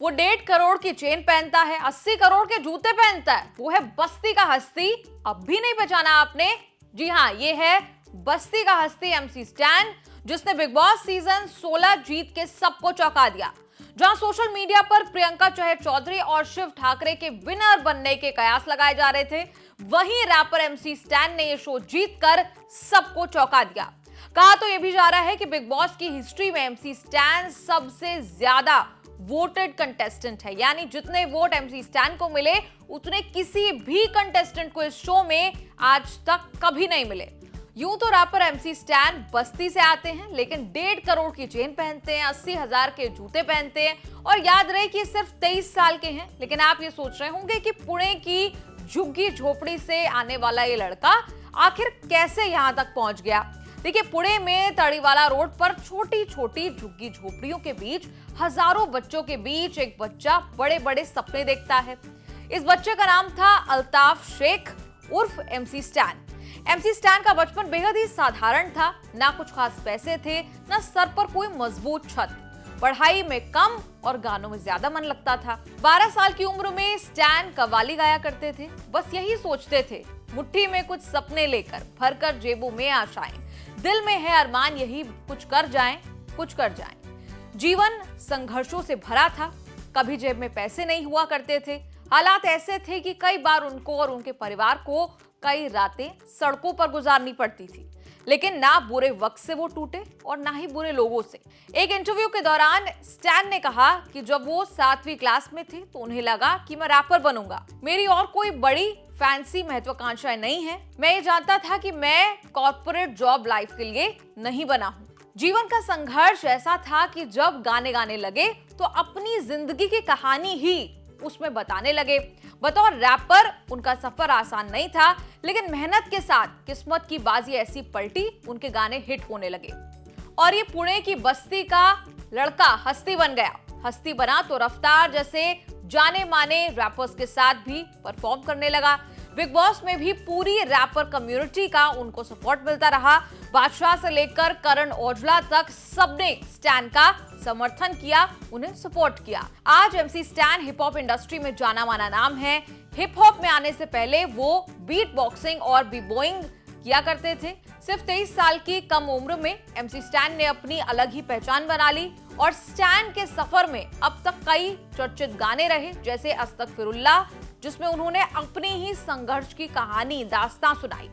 वो 1.5 करोड़ की चेन पहनता है, 80 करोड़ के जूते पहनता है। वो है बस्ती का हस्ती। अब भी नहीं पहचाना आपने? जी हाँ, ये है बस्ती का हस्ती MC स्टैन, जिसने बिग बॉस सीजन 16 जीत के सबको चौंका दिया। जहां सोशल मीडिया पर प्रियंका चहर चौधरी और शिव ठाकरे के विनर बनने के कयास लगाए जा रहे थे, वहीं रैपर MC स्टैन ने यह शो जीतकर सबको चौंका दिया। कहा तो यह भी जा रहा है कि बिग बॉस की हिस्ट्री में MC स्टैन सबसे ज्यादा वोटेड कंटेस्टेंट है, यानी जितने वोट MC स्टैन को मिले उतने किसी भी कंटेस्टेंट को इस शो में आज तक कभी नहीं मिले। यूं तो रैपर MC स्टैन बस्ती से आते हैं, लेकिन 1.5 करोड़ की चेन पहनते हैं, 80,000 के जूते पहनते हैं और याद रहे कि सिर्फ 23 साल के हैं। लेकिन आप ये सोच रहे होंगे कि पुणे की झुग्गी झोपड़ी से आने वाला ये लड़का आखिर कैसे यहां तक पहुंच गया। देखिए, पुणे में तड़ीवाला रोड पर छोटी छोटी झुग्गी झोपड़ियों के बीच हजारों बच्चों के बीच एक बच्चा बड़े बड़े सपने देखता है। इस बच्चे का नाम था अल्ताफ शेख उर्फ MC स्टैन। MC स्टैन का बचपन बेहद ही साधारण था। ना कुछ खास पैसे थे, ना सर पर कोई मजबूत छत। पढ़ाई में कम और गानों में ज्यादा मन लगता था। 12 साल की उम्र में स्टैन कव्वाली गाया करते थे। बस यही सोचते थे, मुट्ठी में कुछ सपने लेकर, भरकर जेबों में आशाएं, दिल में है अरमान, यही कुछ कर जाएं, कुछ कर जाएं। जीवन संघर्षों से भरा था। कभी जेब में पैसे नहीं हुआ करते थे। हालात ऐसे थे कि कई बार उनको और उनके परिवार को कई रातें सड़कों पर गुजारनी पड़ती थी। लेकिन ना बुरे वक्त से वो टूटे और ना ही बुरे लोगों से। एक इंटरव्यू के दौरान स्टैन ने कहा कि जब वो 7वीं क्लास में थे तो उन्हें लगा कि मैं रैपर बनूंगा। मेरी और कोई बड़ी फैंसी महत्वाकांक्षाएं नहीं है। मैं ये जानता था कि मैं कॉर्पोरेट जॉब लाइफ के लिए नहीं बना हूं। जीवन का संघर्ष ऐसा था कि जब गाने लगे तो अपनी जिंदगी की कहानी ही उसमें बताने लगे। बतौर रैपर उनका सफर आसान नहीं था, लेकिन मेहनत के साथ किस्मत की बाजी ऐसी पलटी, उनके गाने हिट होने लगे और ये पुणे की बस्ती का लड़का हस्ती बन गया। हस्ती बना तो रफ्तार जैसे जाने माने रैपर्स के साथ भी परफॉर्म करने लगा। बिग बॉस में भी पूरी रैपर कम्युनिटी का उनको सपोर्ट मिलता रहा। बादशाह से लेकर करण औजला तक सबने स्टैन का समर्थन किया, उन्हें सपोर्ट किया। आज MC stand hip hop industry में जाना माना नाम है। हिप हॉप में आने से पहले वो बीट बॉक्सिंग और बी-बॉइंग किया करते थे। सिर्फ 23 साल की कम उम्र में MC स्टैन ने अपनी अलग ही पहचान बना ली और स्टैन के सफर में अब तक कई चर्चित गाने रहे, जैसे अस्तगफिरुल्लाह, जिसमें उन्होंने अपनी ही संघर्ष की कहानी दास्तां सुनाई।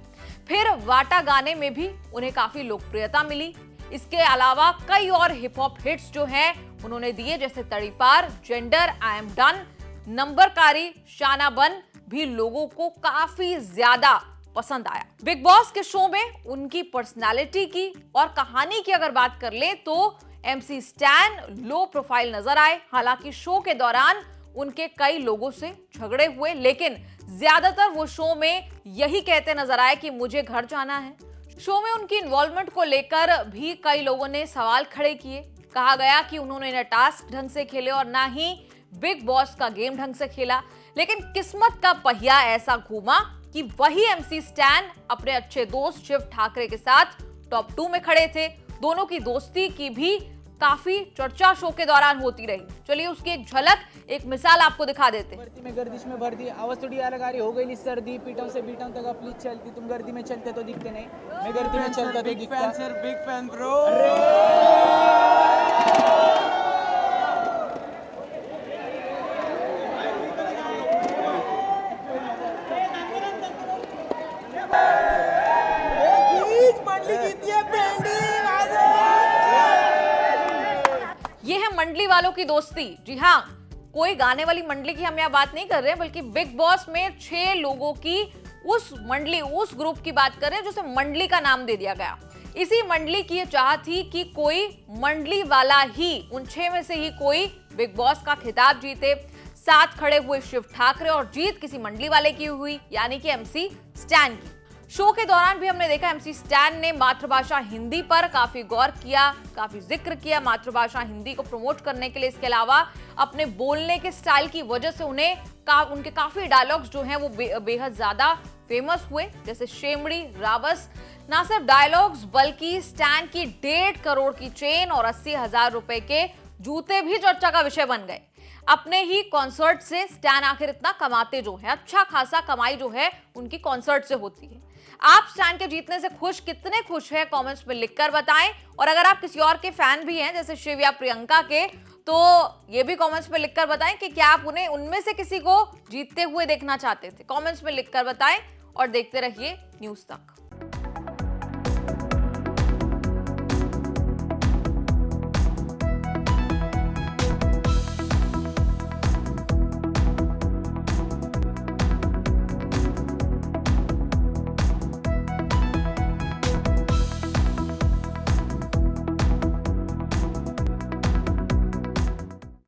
फिर वाटा गाने में भी उन्हें काफी लोकप्रियता मिली। इसके अलावा कई और हिप हॉप हिट्स जो हैं उन्होंने दिए, जैसे तड़ीपार, जेंडर, आई एम डन, नंबरकारी, शाना बन भी लोगों को काफी ज्यादा पसंद आया। बिग बॉस के शो में उनकी पर्सनालिटी की और कहानी की अगर बात कर ले तो MC स्टैन लो प्रोफाइल नजर आए। हालांकि शो के दौरान उनके कई लोगों से झगड़े हुए, लेकिन ज्यादातर वो शो में यही कहते नजर आए कि मुझे घर जाना है। शो में उनकी इन्वॉल्वमेंट को लेकर भी कई लोगों ने सवाल खड़े किए। कहा गया कि उन्होंने न टास्क ढंग से खेले और ना ही बिग बॉस का गेम ढंग से खेला। लेकिन किस्मत का पहिया ऐसा घूमा कि वही MC स्टैन अपने अच्छे दोस्त शिव ठाकरे के साथ टॉप 2 में खड़े थे। दोनों की दोस्ती की भी काफी चर्चा शो के दौरान होती रही। चलिए उसकी एक झलक, एक मिसाल आपको दिखा देते हैं। भर्ती में गर्दिश में भर्ती, आवाज थोड़ी अलग आ रही, हो गई सर्दी, पीटों से बीटों तक प्लीज चलती। तुम गर्दी में चलते तो दिखते नहीं, मैं गर्दी में चलता तो दिखता। Sir big fan bro. ये है मंडली वालों की दोस्ती। जी हाँ, कोई गाने वाली मंडली की हम यहाँ बात नहीं कर रहे हैं, बल्कि बिग बॉस में 6 लोगों की उस मंडली, उस ग्रुप की बात कर रहे हैं जिसे मंडली का नाम दे दिया गया। इसी मंडली की ये चाह थी कि कोई मंडली वाला ही, उन 6 में से ही कोई बिग बॉस का खिताब जीते। साथ खड़े हुए शिव ठाकरे और जीत किसी मंडली वाले की हुई, यानी कि MC स्टैन की। शो के दौरान भी हमने देखा MC स्टैन ने मातृभाषा हिंदी पर काफी गौर किया, काफी जिक्र किया मातृभाषा हिंदी को प्रमोट करने के लिए। इसके अलावा अपने बोलने के स्टाइल की वजह से उनके काफी डायलॉग्स जो हैं वो बेहद ज्यादा फेमस हुए, जैसे शेमड़ी, रावस। ना सिर्फ डायलॉग्स बल्कि स्टैन की 1.5 करोड़ की चेन और 80,000 रुपए के जूते भी चर्चा का विषय बन गए। अपने ही कॉन्सर्ट से स्टैन आखिर इतना कमाते जो है, अच्छा खासा कमाई जो है उनकी कॉन्सर्ट से होती है। आप स्टैन के जीतने से कितने खुश है कमेंट्स में लिखकर बताएं। और अगर आप किसी और के फैन भी हैं जैसे शिव या प्रियंका के, तो ये भी कमेंट्स में लिखकर बताएं कि क्या आप उन्हें उनमें से किसी को जीतते हुए देखना चाहते थे। कमेंट्स में लिखकर बताएं और देखते रहिए न्यूज़ तक।